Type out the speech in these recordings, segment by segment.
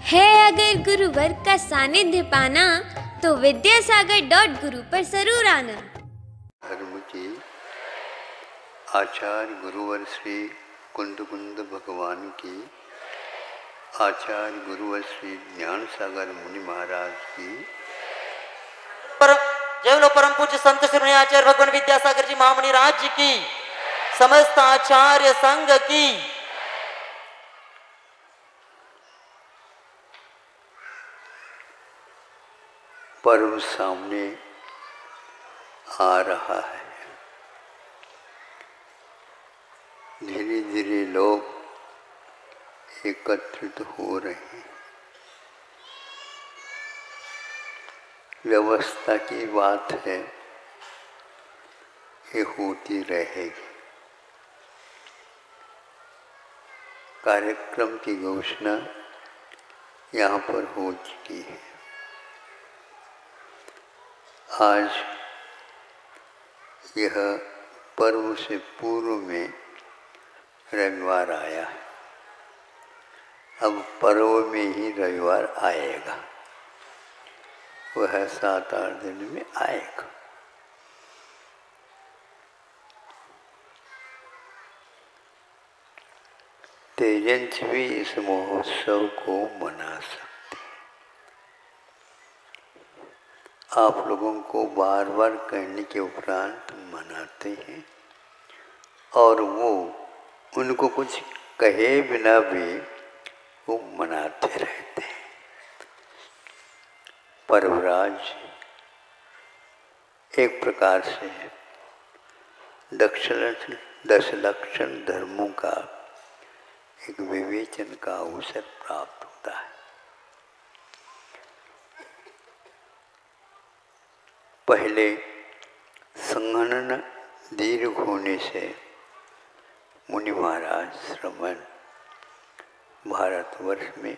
है अगर गुरुवर का सानिध्य पाना तो विद्यासागर.गुरु पर जरूर आना। धर्म की आचार्य गुरुवर श्री कुंद भगवान की, आचार्य गुरुवर श्री ज्ञान सागर मुनि महाराज की, जय बोलो परम पूज्य संत श्री आचार्य भगवान विद्यासागर जी महामुनि राज जी की, समस्त आचार्य संघ की। पर्व सामने आ रहा है। धीरे धीरे लोग एकत्रित हो रहे हैं। व्यवस्था की बात है, ये होती रहेगी। कार्यक्रम की घोषणा यहाँ पर हो चुकी है। आज यह पर्व से पूर्व में रविवार आया है। अब पर्व में ही रविवार आएगा, वह 7-8 दिन में आएगा। तेजंच भी इस महोत्सव को मना सकते। आप लोगों को बार बार कहने के उपरांत मनाते हैं और वो उनको कुछ कहे बिना भी वो मनाते रहते हैं। पर्वराज एक प्रकार से 10 लक्षण धर्मों का एक विवेचन का अवसर प्राप्त होता है। पहले संघनन दीर्घ होने से मुनि महाराज श्रमण भारतवर्ष में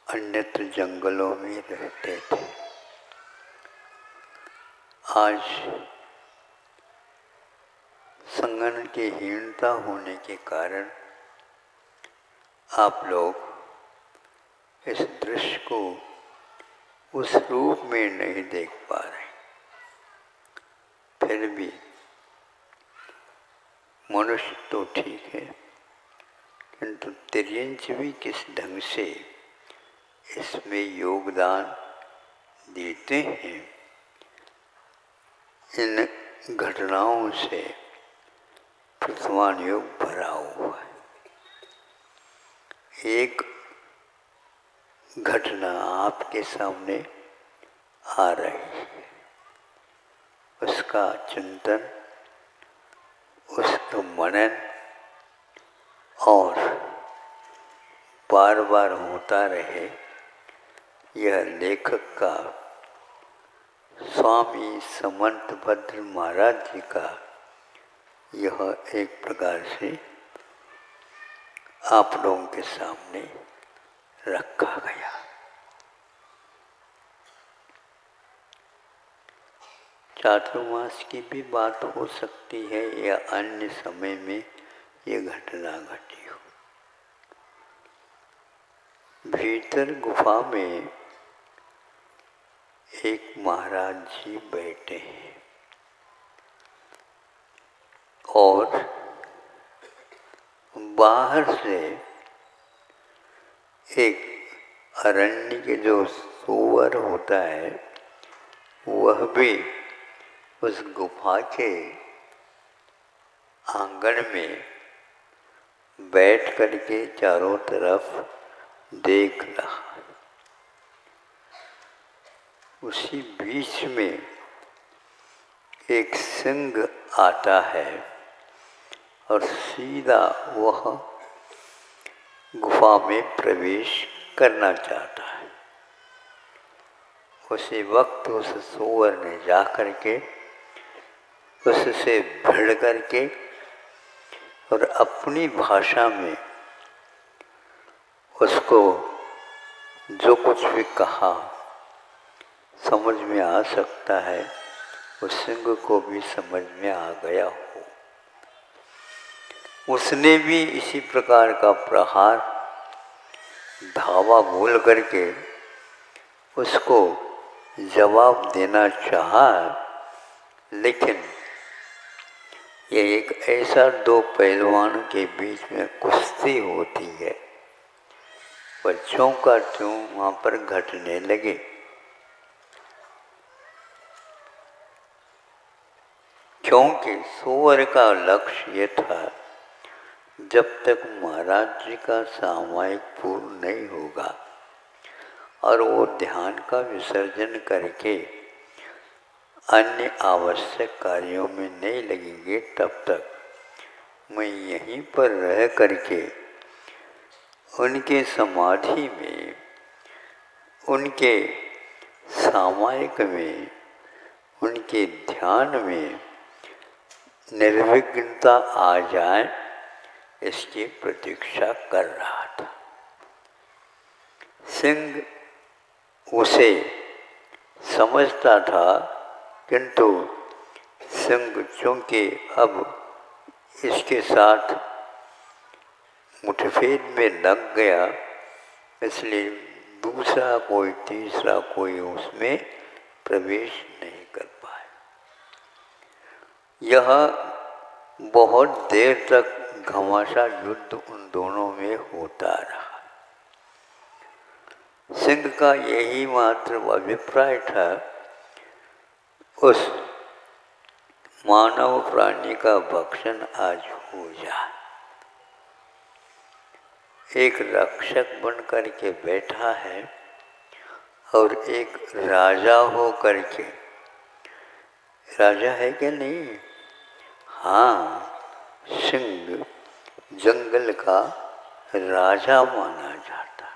अन्यत्र जंगलों में रहते थे। आज संघनन की हीनता होने के कारण आप लोग इस दृश्य को उस रूप में नहीं देख पा रहे। फिर भी मनुष्य तो ठीक है, किंतु तिर्यंच भी किस ढंग से इसमें योगदान देते हैं, इन घटनाओं से प्रतिमान योग भरा हुआ है। एक घटना आपके सामने आ रही है, उसका चिंतन, उसका मनन और बार बार होता रहे, यह लेखक का स्वामी समंत भद्र महाराज जी का यह एक प्रकार से आप लोगों के सामने रखा गया। चातुर्मास की भी बात हो सकती है या अन्य समय में ये घटना घटी हो। भीतर गुफा में एक महाराज जी बैठे हैं और बाहर से एक अरण्य के जो सुअर होता है, वह भी उस गुफा के आंगन में बैठ करके चारों तरफ देख रहा है। उसी बीच में एक सिंह आता है और सीधा वह गुफा में प्रवेश करना चाहता है। उसी वक्त उस सुअर ने जा करके उससे भिड़ करके और अपनी भाषा में उसको जो कुछ भी कहा समझ में आ सकता है, उस सिंह को भी समझ में आ गया हो। उसने भी इसी प्रकार का प्रहार धावा भूल करके उसको जवाब देना चाहा, लेकिन ये एक ऐसा दो पहलवानों के बीच में कुश्ती होती है, बच्चों का त्यों वहाँ पर घटने लगे। क्योंकि सूअर का लक्ष्य ये था, जब तक महाराज जी का सामायिक पूर्ण नहीं होगा और वो ध्यान का विसर्जन करके अन्य आवश्यक कार्यों में नहीं लगेंगे, तब तक मैं यहीं पर रह करके उनके समाधि में, उनके सामायिक में, उनके ध्यान में निर्विघ्नता आ जाए, इसकी प्रतीक्षा कर रहा था। सिंह उसे समझता था, किंतु सिंह चूंकि अब इसके साथ मुठभेड़ में लग गया, इसलिए दूसरा कोई तीसरा कोई उसमें प्रवेश नहीं कर पाया। यह बहुत देर तक घमासान युद्ध उन दोनों में होता रहा। सिंह का यही मात्र अभिप्राय था, उस मानव प्राणी का भक्षण आज हो जाए। एक रक्षक बन करके बैठा है और एक राजा हो करके, राजा है क्या नहीं? हाँ, सिंह जंगल का राजा माना जाता।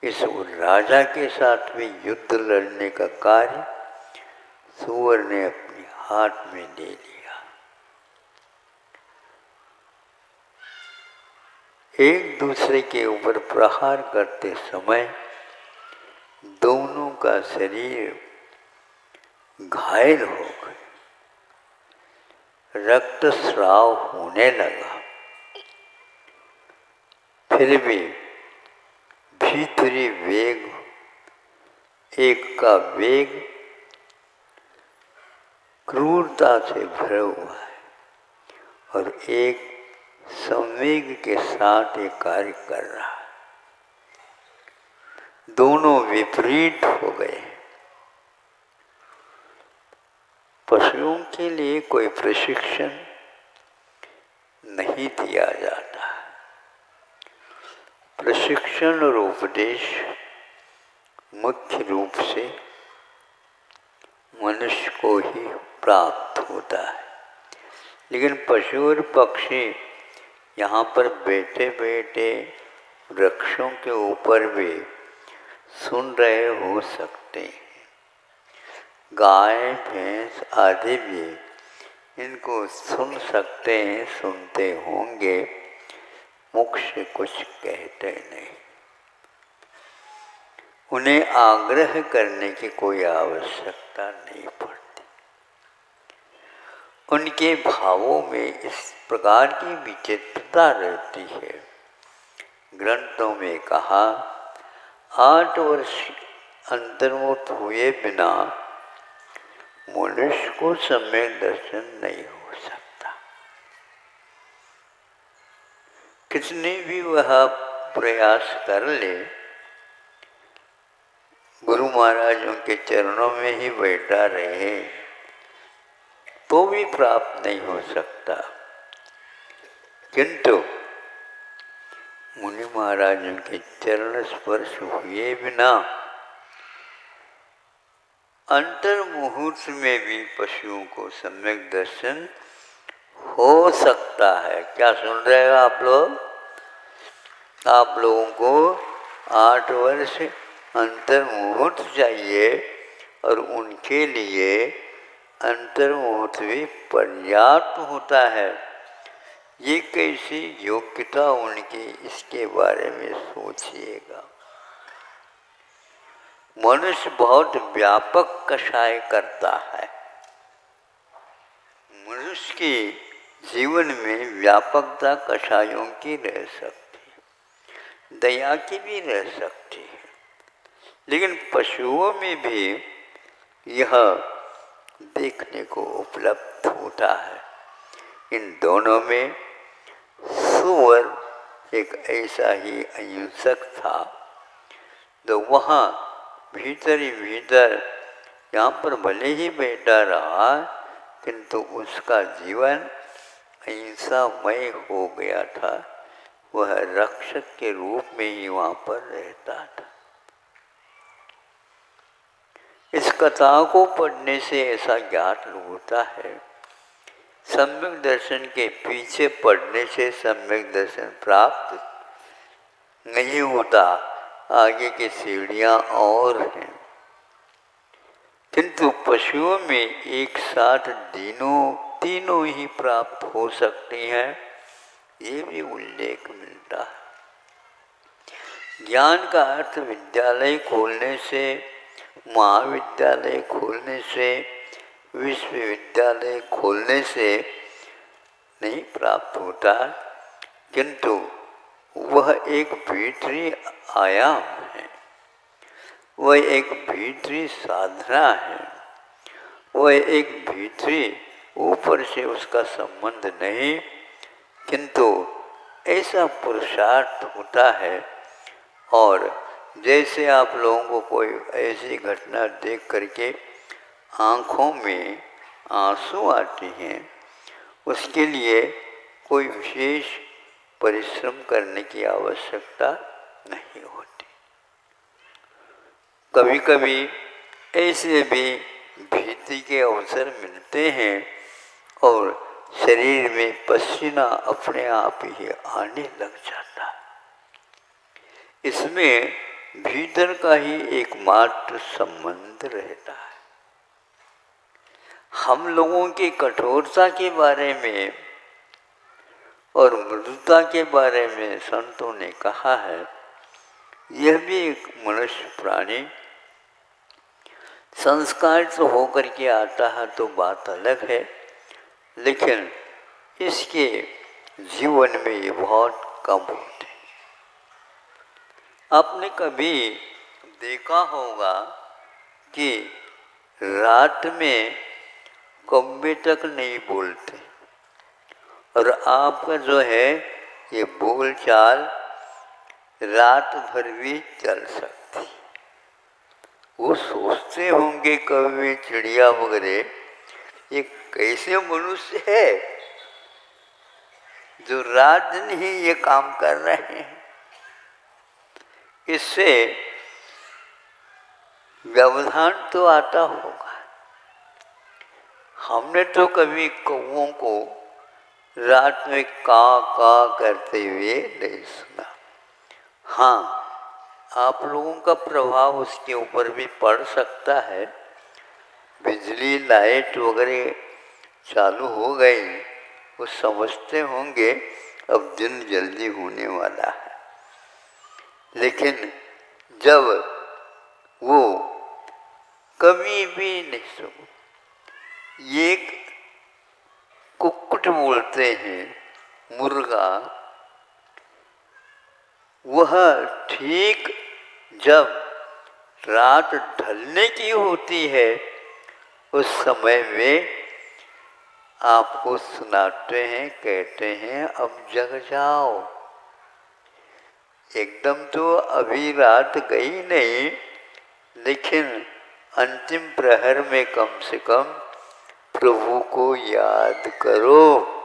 इस राजा के साथ में युद्ध लड़ने का कार्य सूअर ने अपने हाथ में ले लिया। एक दूसरे के ऊपर प्रहार करते समय दोनों का शरीर घायल हो गए, रक्तस्राव होने लगा। फिर भी भीतरी वेग, एक का वेग क्रूरता से भरा हुआ है और एक संवेग के साथ ये कार्य कर रहा है। दोनों विपरीत हो गए। पशुओं के लिए कोई प्रशिक्षण नहीं दिया जाता। प्रशिक्षण और उपदेश मुख्य रूप से मनुष्य को ही प्राप्त होता है, लेकिन पशु और पक्षी यहाँ पर बैठे बैठे वृक्षों के ऊपर भी सुन रहे हो सकते हैं। गाय भैंस आदि भी इनको सुन सकते हैं, सुनते होंगे, मुख से कुछ कहते नहीं। उन्हें आग्रह करने की कोई आवश्यकता नहीं पड़ती। उनके भावों में इस प्रकार की विचित्रता रहती है। ग्रंथों में कहा, 8 वर्ष अंतर्मुख हुए बिना मनुष्य को सम्यक दर्शन नहीं हो सकता। कितने भी वह प्रयास कर ले, गुरु महाराजों के चरणों में ही बैठा रहे तो भी प्राप्त नहीं हो सकता। किंतु मुनि महाराजों के चरण स्पर्श हुए बिना अंतर मुहूर्त में भी पशुओं को सम्यक दर्शन हो सकता है। क्या सुन रहे हो आप लोग? आप लोगों को 8 वर्ष अंतर मुहूर्त चाहिए और उनके लिए अंतर मुहूर्त भी पर्याप्त होता है। ये कैसी योग्यता उनकी, इसके बारे में सोचिएगा। मनुष्य बहुत व्यापक कषाय करता है। मनुष्य के जीवन में व्यापकता कषायों की रह सकती है, दया की भी रह सकती है, लेकिन पशुओं में भी यह देखने को उपलब्ध होता है। इन दोनों में सुअर एक ऐसा ही अहिंसक था, तो वहाँ भीतर ही भीतर यहाँ पर भले ही बैठा रहा, किंतु उसका जीवन अहिंसामय हो गया था। वह रक्षक के रूप में ही वहाँ पर रहता था। इस कथा को पढ़ने से ऐसा ज्ञात होता है, सम्यक दर्शन के पीछे पढ़ने से सम्यक दर्शन प्राप्त नहीं होता, आगे की सीढ़ियाँ और हैं। किंतु पशुओं में एक साथ तीनों ही प्राप्त हो सकती हैं, ये भी उल्लेख मिलता है। ज्ञान का अर्थ विद्यालय खोलने से, महाविद्यालय खोलने से, विश्वविद्यालय खोलने से नहीं प्राप्त होता, किंतु वह एक भीतरी आयाम है, वह एक भीतरी साधना है, वह एक भीतरी, ऊपर से उसका संबंध नहीं, किंतु ऐसा पुरुषार्थ होता है। और जैसे आप लोगों को कोई ऐसी घटना देख करके आँखों में आंसू आते हैं, उसके लिए कोई विशेष परिश्रम करने की आवश्यकता नहीं होती। कभी कभी ऐसे भी भीति के अवसर मिलते हैं और शरीर में पसीना अपने आप ही आने लग जाता है। इसमें भीतर का ही एकमात्र संबंध रहता है। हम लोगों की कठोरता के बारे में और मृदुता के बारे में संतों ने कहा है, यह भी एक मनुष्य प्राणी संस्कार तो होकर के आता है तो बात अलग है, लेकिन इसके जीवन में ये बहुत कम होते हैं। आपने कभी देखा होगा कि रात में कौवे तक नहीं बोलते और आपका जो है ये बोल चाल रात भर भी चल सकती। वो सोचते होंगे कौवे, चिड़िया वगैरह, ये कैसे मनुष्य है जो रात दिन ही ये काम कर रहे हैं। इससे व्यवधान तो आता होगा। हमने तो कभी कौवों को रात में का करते हुए नहीं सुना। हाँ, आप लोगों का प्रभाव उसके ऊपर भी पड़ सकता है। बिजली लाइट वगैरह चालू हो गई, वो समझते होंगे अब दिन जल्दी होने वाला है, लेकिन जब वो कभी भी नहीं सुनो, ये कुक्कुट बोलते हैं मुर्गा, वह ठीक जब रात ढलने की होती है उस समय में आपको सुनाते हैं, कहते हैं अब जग जाओ। एकदम तो अभी रात गई नहीं, लेकिन अंतिम प्रहर में कम से कम प्रभु को याद करो।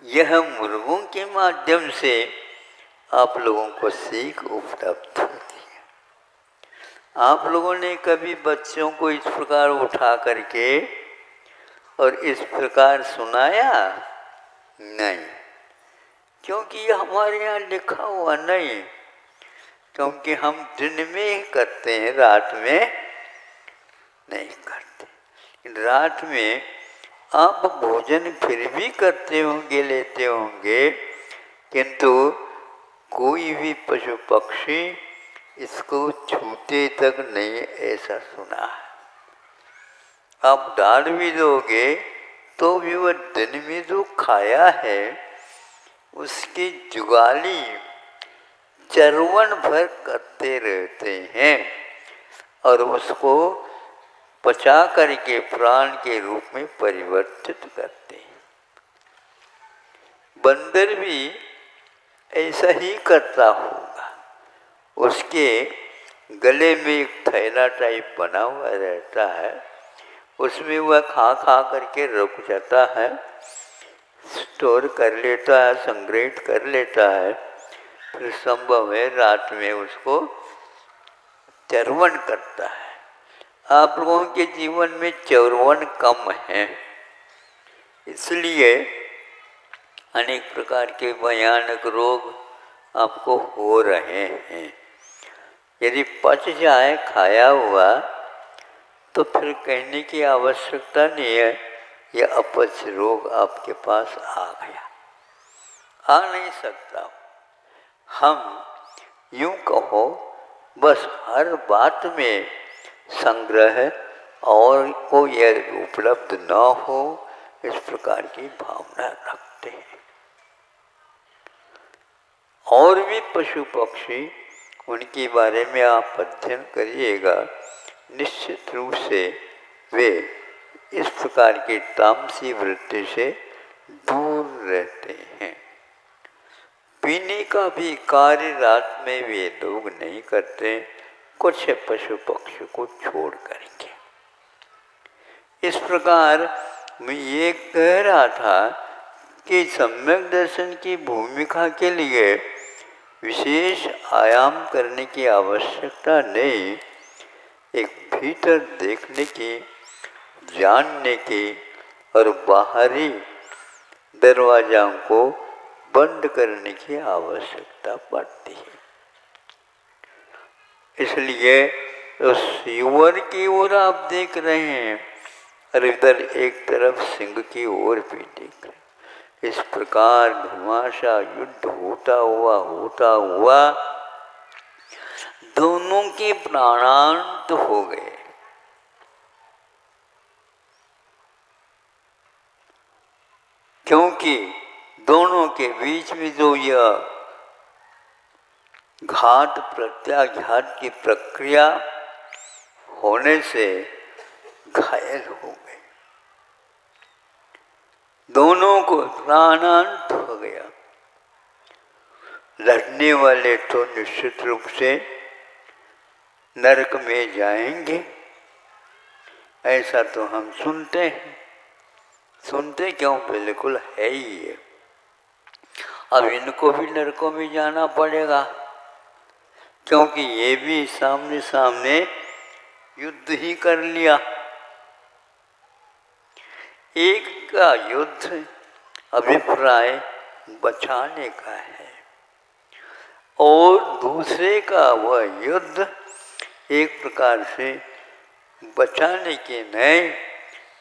यह मुर्गों के माध्यम से आप लोगों को सीख उपलब्ध होती है। आप लोगों ने कभी बच्चों को इस प्रकार उठा करके और इस प्रकार सुनाया? नहीं, क्योंकि ये हमारे यहाँ लिखा हुआ नहीं, क्योंकि हम दिन में ही करते हैं, रात में नहीं करते। रात में आप भोजन फिर भी करते होंगे, लेते होंगे, किंतु कोई भी पशु पक्षी इसको छूते तक नहीं, ऐसा सुना है। आप डाल भी दोगे तो भी वह दिन में जो खाया है उसकी जुगाली चरवन भर करते रहते हैं और उसको पचा करके प्राण के रूप में परिवर्तित करते हैं। बंदर भी ऐसा ही करता होगा। उसके गले में एक थैला टाइप बना हुआ रहता है, उसमें वह खा खा करके रुक जाता है, स्टोर कर लेता है, संग्रहित कर लेता है, फिर संभव है रात में उसको चरवन करता है। आप लोगों के जीवन में चरवन कम है, इसलिए अनेक प्रकार के भयानक रोग आपको हो रहे हैं। यदि पच जाए खाया हुआ तो फिर कहने की आवश्यकता नहीं है, यह अपच रोग आपके पास आ गया, आ नहीं सकता। हम यूं कहो बस हर बात में संग्रह और को यह उपलब्ध न हो, इस प्रकार की भावना रखते हैं। और भी पशु पक्षी, उनके बारे में आप अध्ययन करिएगा, निश्चित रूप से वे इस प्रकार की तामसी वृत्ति से दूर रहते हैं। पीने का भी कार्य रात में वे लोग नहीं करते, कुछ पशु पक्षी को छोड़ करके। इस प्रकार मैं ये कह रहा था कि सम्यक दर्शन की भूमिका के लिए विशेष आयाम करने की आवश्यकता नहीं, एक भीतर देखने की, जानने की और बाहरी दरवाज़ों को बंद करने की आवश्यकता पड़ती है। इसलिए उस युवन की ओर आप देख रहे हैं और इधर एक तरफ सिंह की ओर भी देख रहे हैं। इस प्रकार घमासा युद्ध होता हुआ दोनों के प्राणांत हो गए। क्योंकि दोनों के बीच में जो यह घात प्रत्याघात की प्रक्रिया होने से घायल हो गए, दोनों को प्राणांत हो गया। लड़ने वाले तो निश्चित रूप से नरक में जाएंगे, ऐसा तो हम सुनते हैं। सुनते क्यों, बिल्कुल है ही है। अब इनको भी नरकों में जाना पड़ेगा, क्योंकि ये भी सामने सामने युद्ध ही कर लिया। एक का युद्ध अभिप्राय बचाने का है और दूसरे का वह युद्ध एक प्रकार से बचाने के नहीं,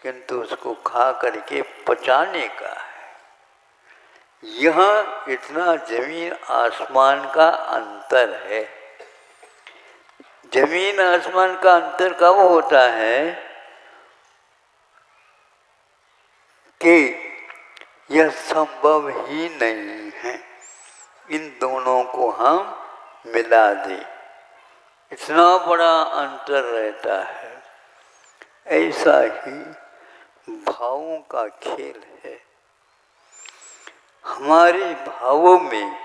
किंतु उसको खा करके पचाने का है। यहाँ इतना जमीन आसमान का अंतर है। जमीन आसमान का अंतर कब होता है कि यह संभव ही नहीं है इन दोनों को हम मिला दें, इतना बड़ा अंतर रहता है। ऐसा ही भावों का खेल है। हमारे भावों में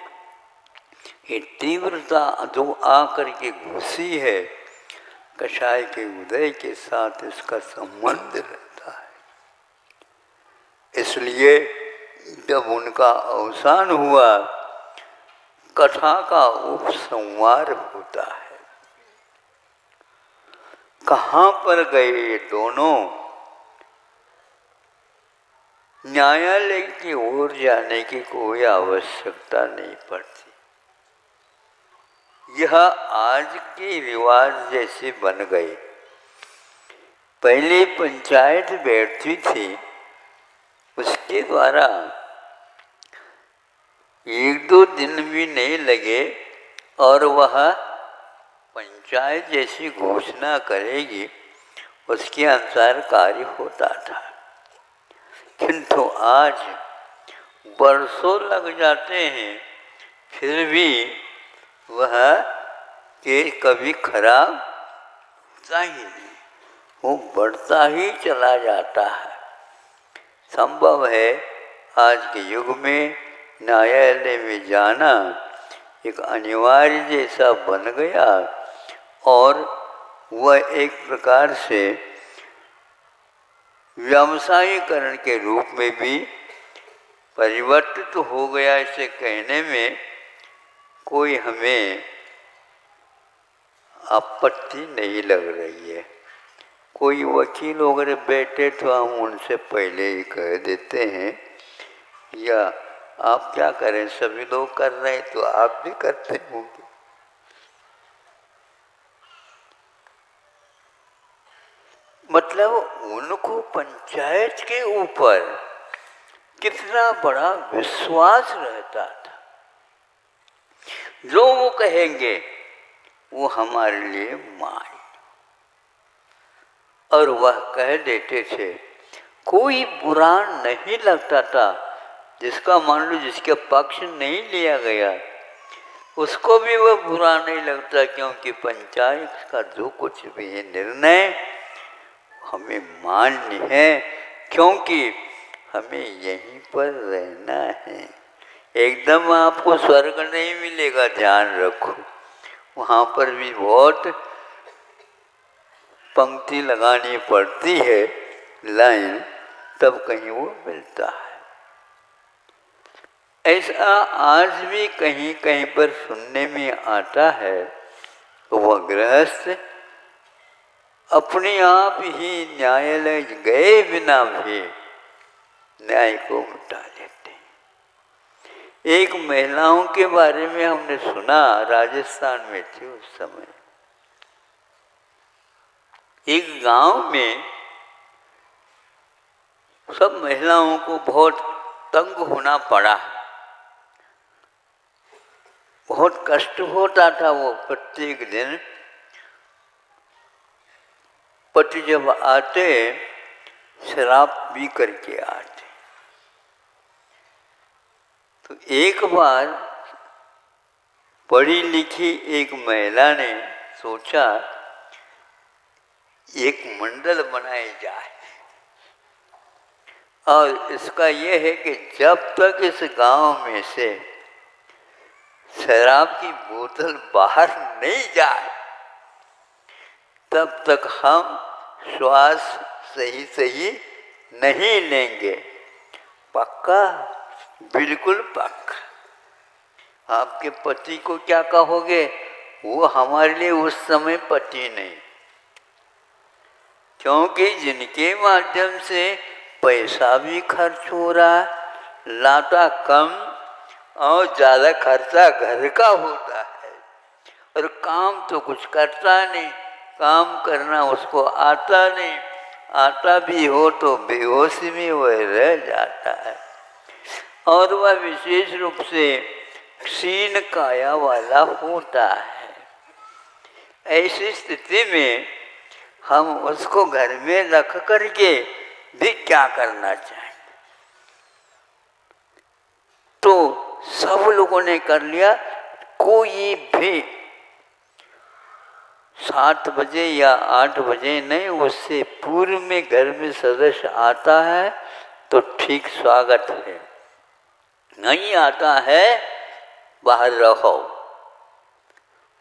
ये तीव्रता जो आकर के घुसी है, कषाय के उदय के साथ इसका संबंध रहता है। इसलिए जब उनका अवसान हुआ, कथा का उपसंहार होता है। कहाँ पर गए ये दोनों? न्यायालय की ओर जाने की कोई आवश्यकता नहीं पड़ती। यह आज के रिवाज जैसे बन गए। पहले पंचायत बैठती थी, उसके द्वारा 1-2 दिन भी नहीं लगे और वह पंचायत जैसी घोषणा करेगी, उसके अनुसार कार्य होता था। किंतु आज वर्षों लग जाते हैं, फिर भी वह केश कभी खराब होता ही नहीं, वो बढ़ता ही चला जाता है। संभव है आज के युग में न्यायालय में जाना एक अनिवार्य जैसा बन गया और वह एक प्रकार से व्यवसायीकरण के रूप में भी परिवर्तित हो गया। इसे कहने में कोई हमें आपत्ति नहीं लग रही है। कोई वकील वगैरह बैठे तो हम उनसे पहले ही कह देते हैं, या आप क्या करें, सभी लोग कर रहे हैं तो आप भी करते होंगे। मतलब उनको पंचायत के ऊपर कितना बड़ा विश्वास रहता था। जो वो कहेंगे वो हमारे लिए मान, और वह कह देते थे। कोई बुरा नहीं लगता था, जिसका मान लो जिसके पक्ष नहीं लिया गया उसको भी वह बुरा नहीं लगता, क्योंकि पंचायत का जो कुछ भी है निर्णय हमें मान्य है, क्योंकि हमें यहीं पर रहना है। एकदम आपको स्वर्ग नहीं मिलेगा, ध्यान रखो। वहाँ पर भी बहुत पंक्ति लगानी पड़ती है, लाइन, तब कहीं वो मिलता है। ऐसा आज भी कहीं कहीं पर सुनने में आता है। वह गृहस्थ अपने आप ही न्यायालय गए बिना भी न्याय को मिटा लेते हैं। एक महिलाओं के बारे में हमने सुना, राजस्थान में थी उस समय। एक गांव में सब महिलाओं को बहुत तंग होना पड़ा, बहुत कष्ट होता था। वो प्रत्येक दिन पति जब आते शराब पी करके आते। तो एक बार पढ़ी लिखी एक महिला ने सोचा एक मंडल बनाया जाए, और इसका यह है कि जब तक इस गांव में से शराब की बोतल बाहर नहीं जाए तब तक हम श्वास सही सही नहीं लेंगे। पक्का? बिल्कुल पक्का। आपके पति को क्या कहोगे? वो हमारे लिए उस समय पति नहीं, क्योंकि जिनके माध्यम से पैसा भी खर्च हो रहा, लाता कम और ज़्यादा खर्चा घर का होता है, और काम तो कुछ करता नहीं, काम करना उसको आता नहीं, आता भी हो तो बेहोशी में वह रह जाता है, और वह विशेष रूप से क्षीण काया वाला होता है। ऐसी स्थिति में हम उसको घर में रख करके भी क्या करना चाहें? तो सब लोगों ने कर लिया। कोई भी 7 बजे या 8 बजे नहीं, उससे पूर्व में घर में सदस्य आता है तो ठीक स्वागत है, नहीं आता है बाहर रहो।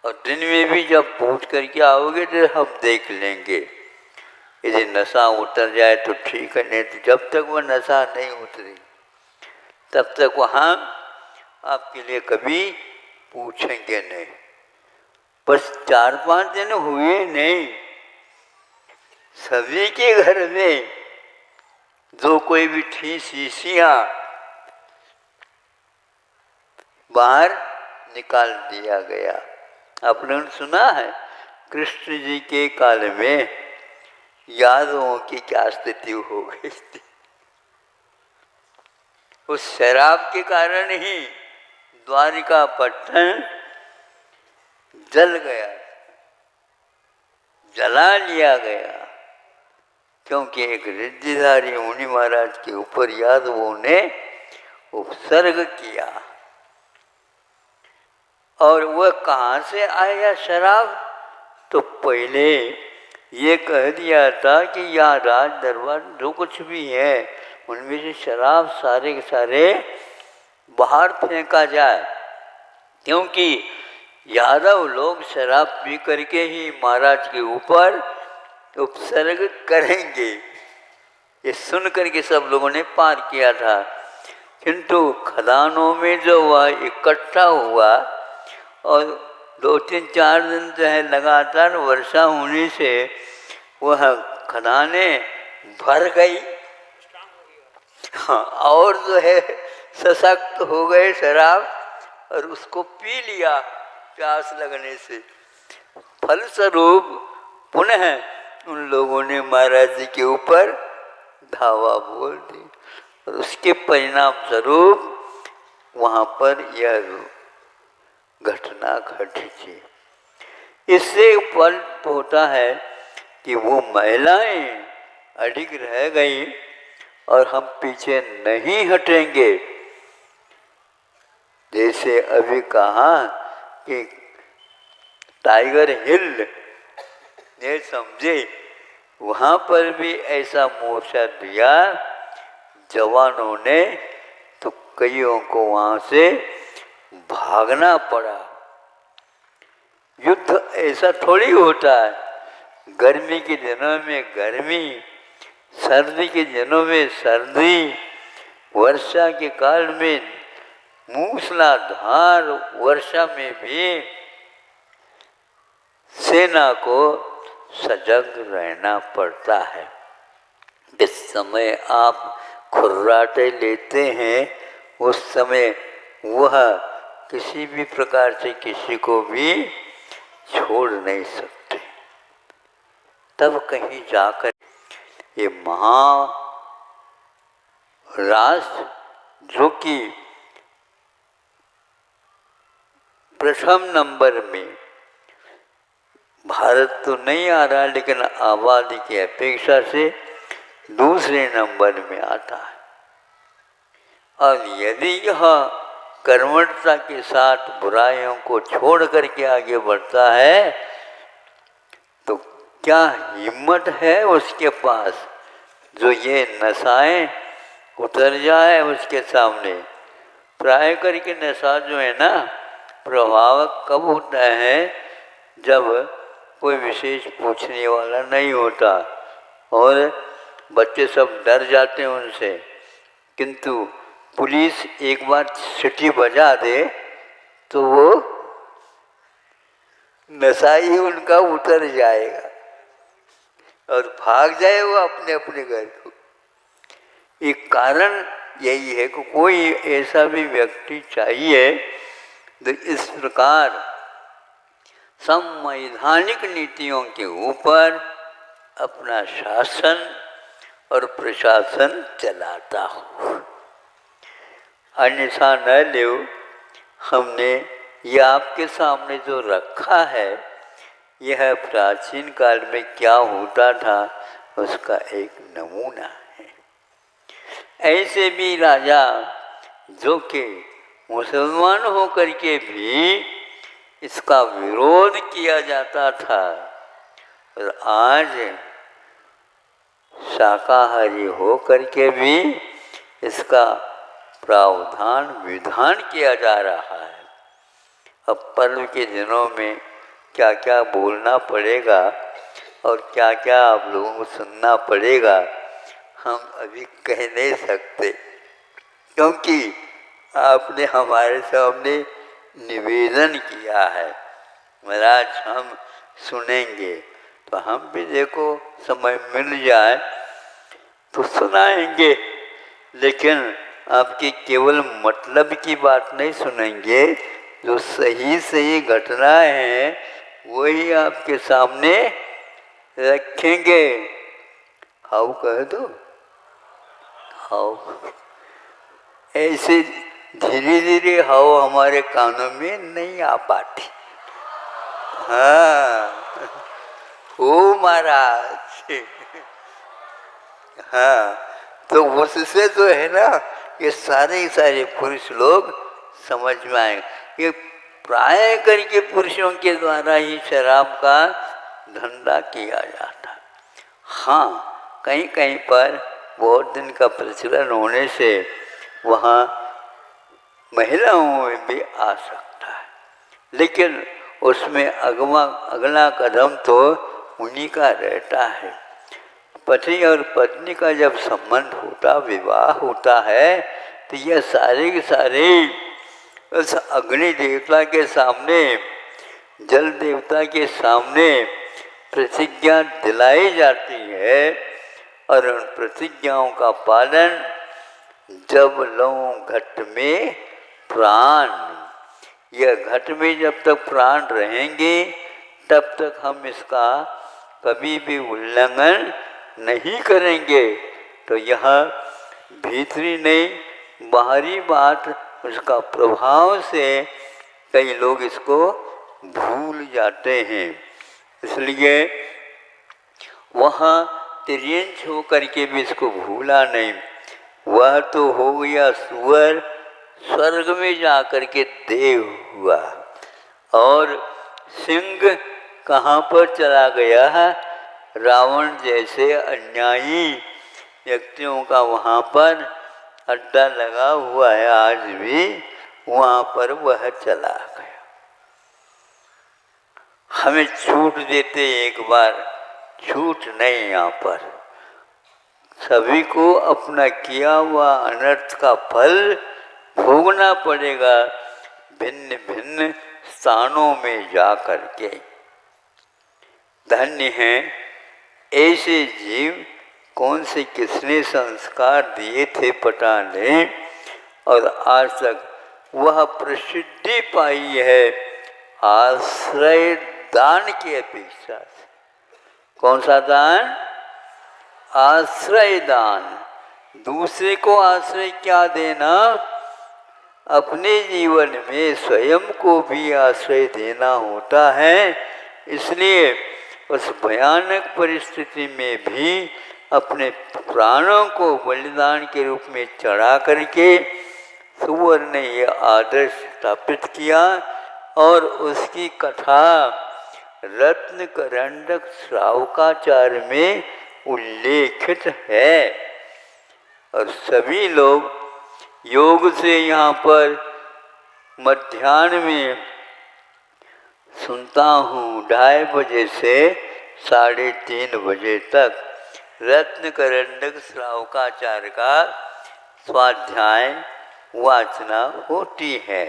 और दिन में भी जब पूछ करके आओगे तो हम देख लेंगे, यदि नशा उतर जाए तो ठीक है, नहीं तो जब तक वह नशा नहीं उतरी तब तक वहाँ आपके लिए कभी पूछेंगे नहीं। बस 4-5 दिन हुए नहीं, सभी के घर में जो कोई भी थी शीशियाँ बाहर निकाल दिया गया। आपने सुना है कृष्ण जी के काल में यादवों की क्या स्थिति हो गई थी? उस शराब के कारण ही द्वारिका पट्टन जल गया, जला लिया गया, क्योंकि एक रिद्धिधारी मुनि महाराज के ऊपर यादवों ने उपसर्ग किया। और वह कहाँ से आया शराब? तो पहले ये कह दिया था कि यहाँ राज दरबार जो कुछ भी है उनमें से शराब सारे के सारे बाहर फेंका जाए, क्योंकि यादव लोग शराब पी करके ही महाराज के ऊपर उपसर्ग करेंगे। ये सुन करके सब लोगों ने पार किया था, किंतु खदानों में जो वह इकट्ठा हुआ और 2-3-4 दिन जो है लगातार वर्षा होने से वह खदानें भर गई। हाँ, और जो है सशक्त हो गए शराब और उसको पी लिया प्यास लगने से। फलस्वरूप पुनः उन लोगों ने महाराज जी के ऊपर धावा बोल दी और उसके परिणाम स्वरूप वहाँ पर यह घटना घटी थी। इससे फल होता है कि वो महिलाएं अडिग रह गई और हम पीछे नहीं हटेंगे। जैसे अभी कहा कि टाइगर हिल ये समझे, वहाँ पर भी ऐसा मोर्चा दिया जवानों ने, तो कईयों को वहाँ से भागना पड़ा। युद्ध ऐसा थोड़ी होता है, गर्मी के दिनों में गर्मी, सर्दी के दिनों में सर्दी, वर्षा के काल में मूसलाधार वर्षा में भी सेना को सजग रहना पड़ता है। जिस समय आप खुर्राटे लेते हैं उस समय वह किसी भी प्रकार से किसी को भी छोड़ नहीं सकते। तब कहीं जाकर ये महाराष्ट्र जो कि प्रथम नंबर में, भारत तो नहीं आ रहा लेकिन आबादी की अपेक्षा से दूसरे नंबर में आता है। और यदि यह कर्मठता के साथ बुराइयों को छोड़ करके आगे बढ़ता है तो क्या हिम्मत है उसके पास जो ये नशाएं उतर जाए उसके सामने। प्राय करके नशा जो है ना प्रभाव कब होता है जब कोई विशेष पूछने वाला नहीं होता और बच्चे सब डर जाते हैं उनसे, किंतु पुलिस एक बार सीटी बजा दे तो वो नशा ही उनका उतर जाएगा और भाग जाए वो अपने अपने घर को। एक कारण यही है कि कोई ऐसा भी व्यक्ति चाहिए तो इस प्रकार संवैधानिक नीतियों के ऊपर अपना शासन और प्रशासन चलाता हो। अन्यथा न लो, हमने यह आपके सामने जो रखा है यह प्राचीन काल में क्या होता था उसका एक नमूना है। ऐसे भी राजा जो कि मुसलमान होकर के भी इसका विरोध किया जाता था और आज शाकाहारी हो करके भी इसका प्रावधान विधान किया जा रहा है। अब पर्व के दिनों में क्या क्या बोलना पड़ेगा और क्या क्या आप लोगों को सुनना पड़ेगा हम अभी कह नहीं सकते, क्योंकि आपने हमारे सामने निवेदन किया है महाराज हम सुनेंगे, तो हम भी देखो समय मिल जाए तो सुनाएंगे, लेकिन आपकी केवल मतलब की बात नहीं सुनेंगे, जो सही सही घटनाएं हैं वही आपके सामने रखेंगे। हाउ कह दो, हाउ ऐसे धीरे धीरे हाउ हमारे कानों में नहीं आ पाती। हाँ हो महाराज। हाँ तो उससे जो है ना ये सारे पुरुष लोग समझ में आएंगे। ये प्राय करके पुरुषों के द्वारा ही शराब का धंधा किया जाता। हाँ, कहीं कहीं पर बहुत दिन का प्रचलन होने से वहाँ महिलाओं में भी आ सकता है, लेकिन उसमें अगला कदम तो उन्हीं का रहता है। पति और पत्नी का जब संबंध होता, विवाह होता है, तो यह सारे के सारे उस अग्नि देवता के सामने, जल देवता के सामने प्रतिज्ञा दिलाई जाती है और उन प्रतिज्ञाओं का पालन जब लो घट में प्राण, यह घट में जब तक प्राण रहेंगे तब तक हम इसका कभी भी उल्लंघन नहीं करेंगे। तो यह भीतरी नहीं बाहरी बात, उसका प्रभाव से कई लोग इसको भूल जाते हैं। इसलिए वहाँ तिर्यंच होकर के भी इसको भूला नहीं। वह तो हो गया सुअर, स्वर्ग में जाकर के देव हुआ, और सिंह कहाँ पर चला गया है? रावण जैसे अन्यायी व्यक्तियों का वहाँ पर अड्डा लगा हुआ है, आज भी वहाँ पर वह चला गया। हमें छूट देते एक बार, छूट नहीं, यहाँ पर सभी को अपना किया हुआ अनर्थ का फल भोगना पड़ेगा, भिन्न भिन्न स्थानों में जा कर के। धन्य हैं ऐसे जीव, कौन से किसने संस्कार दिए थे पता नहीं, और आज तक वह प्रसिद्धि पाई है आश्रय दान की अपेक्षा से। कौन सा दान? आश्रय दान। दूसरे को आश्रय क्या देना? अपने जीवन में स्वयं को भी आश्रय देना होता है। इसलिए उस भयानक परिस्थिति में भी अपने प्राणों को बलिदान के रूप में चढ़ा करके सुअर ने यह आदर्श स्थापित किया, और उसकी कथा रत्न करंडक श्रावकाचार्य में उल्लेखित है। और सभी लोग योग से यहाँ पर मध्याह्न में सुनता हूँ, 2:30 बजे से 3:30 बजे तक रत्न करंडक श्रावकाचार्य का स्वाध्याय वाचना होती है।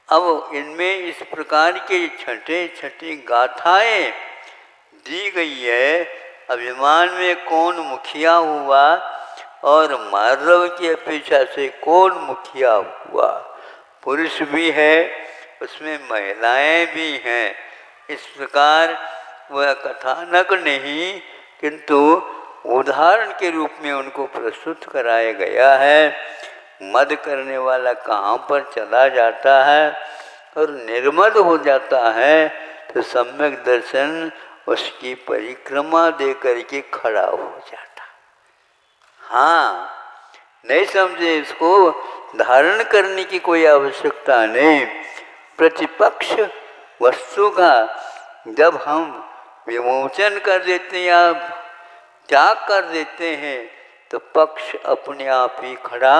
अब इनमें इस प्रकार के छठे छठी गाथाएं दी गई है। अभिमान में कौन मुखिया हुआ और मार्दव की अपेक्षा से कौन मुखिया हुआ? पुरुष भी है, उसमें महिलाएं भी हैं। इस प्रकार वह कथानक नहीं किंतु उदाहरण के रूप में उनको प्रस्तुत कराया गया है। मद करने वाला कहाँ पर चला जाता है और निर्मद हो जाता है, तो सम्यक दर्शन उसकी परिक्रमा दे करके खड़ा हो जाता। हाँ, नहीं समझे इसको धारण करने की कोई आवश्यकता नहीं। प्रतिपक्ष वस्तु का जब हम विमोचन कर देते हैं या त्याग कर देते हैं, तो पक्ष अपने आप ही खड़ा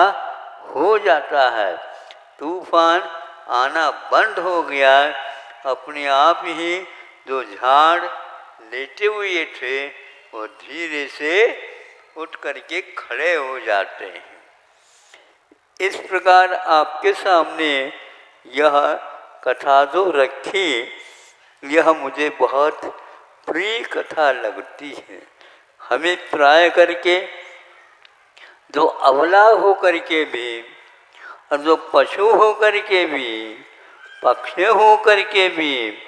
हो जाता है। तूफान आना बंद हो गया, अपने आप ही जो झाड़ लेटे हुए थे वो धीरे से उठ करके खड़े हो जाते हैं। इस प्रकार आपके सामने यह कथा जो रखी, यह मुझे बहुत प्रिय कथा लगती है। हमें प्राय करके जो अबला हो करके भी और जो पशु हो करके भी, पक्षी हो करके भी,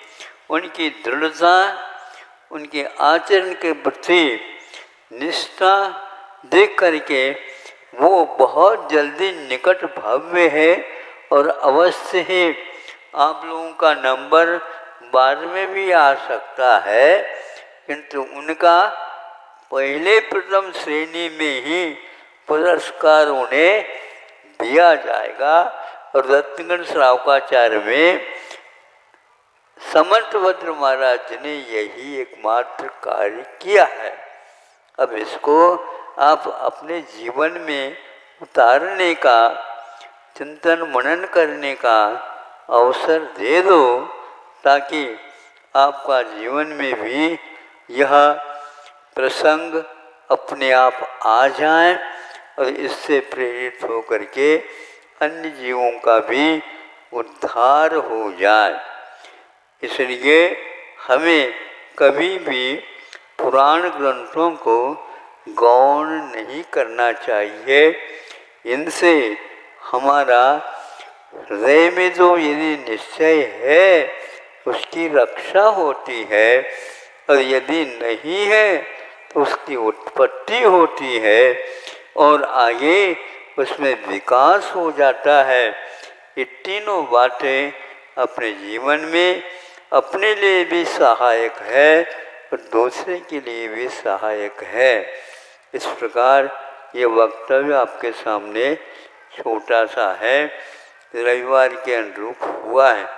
उनकी दृढ़ता, उनके आचरण के प्रति निष्ठा देख करके वो बहुत जल्दी निकट भव्य है और अवश्य ही आप लोगों का नंबर बाद में भी आ सकता है, किंतु उनका पहले प्रथम श्रेणी में ही पुरस्कार उन्हें दिया जाएगा और रत्नगढ़ श्रावकाचार्य में समर्थभद्र महाराज ने यही एकमात्र कार्य किया है। अब इसको आप अपने जीवन में उतारने का, चिंतन मनन करने का अवसर दे दो, ताकि आपका जीवन में भी यह प्रसंग अपने आप आ जाए और इससे प्रेरित होकर के अन्य जीवों का भी उद्धार हो जाए। इसलिए हमें कभी भी पुराण ग्रंथों को गौण नहीं करना चाहिए। इनसे हमारा हृदय में जो यदि निश्चय है उसकी रक्षा होती है, और यदि नहीं है तो उसकी उत्पत्ति होती है और आगे उसमें विकास हो जाता है। ये तीनों बातें अपने जीवन में अपने लिए भी सहायक है और दूसरे के लिए भी सहायक है। इस प्रकार ये वक्तव्य आपके सामने छोटा सा है, रविवार के अनुरूप हुआ है।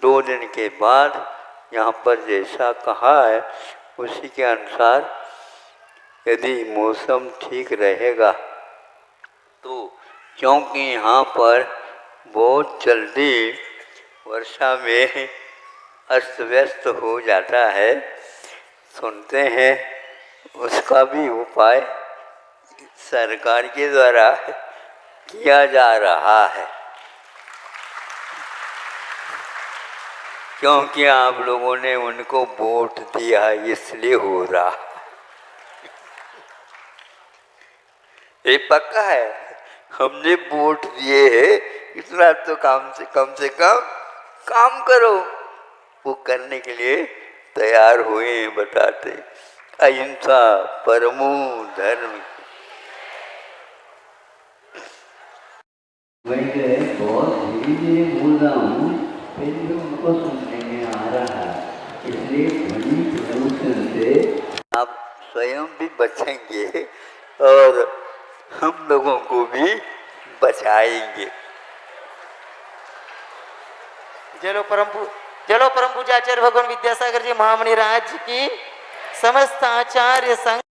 2 दिन के बाद यहाँ पर जैसा कहा है उसी के अनुसार यदि मौसम ठीक रहेगा तो, क्योंकि यहाँ पर बहुत जल्दी वर्षा में अस्त व्यस्त हो जाता है, सुनते हैं उसका भी उपाय सरकार के द्वारा किया जा रहा है। क्योंकि आप लोगों ने उनको वोट दिया इसलिए हो रहा। ये पक्का है, हमने वोट दिए हैं, इतना तो कम से कम काम करो। वो करने के लिए तैयार हुए हैं, बताते अहिंसा परमो धर्म। वैसे बहुत धीरे बोल रहा हूँ, फिर भी उनको सुनने में आ रहा है, इसलिए ध्वनि प्रदूषण से आप स्वयं भी बचेंगे और हम लोगों को भी बचाएंगे। चलो परम पूज्य आचार्य भगवान विद्यासागर जी महामणि राज की समस्त आचार्य संघ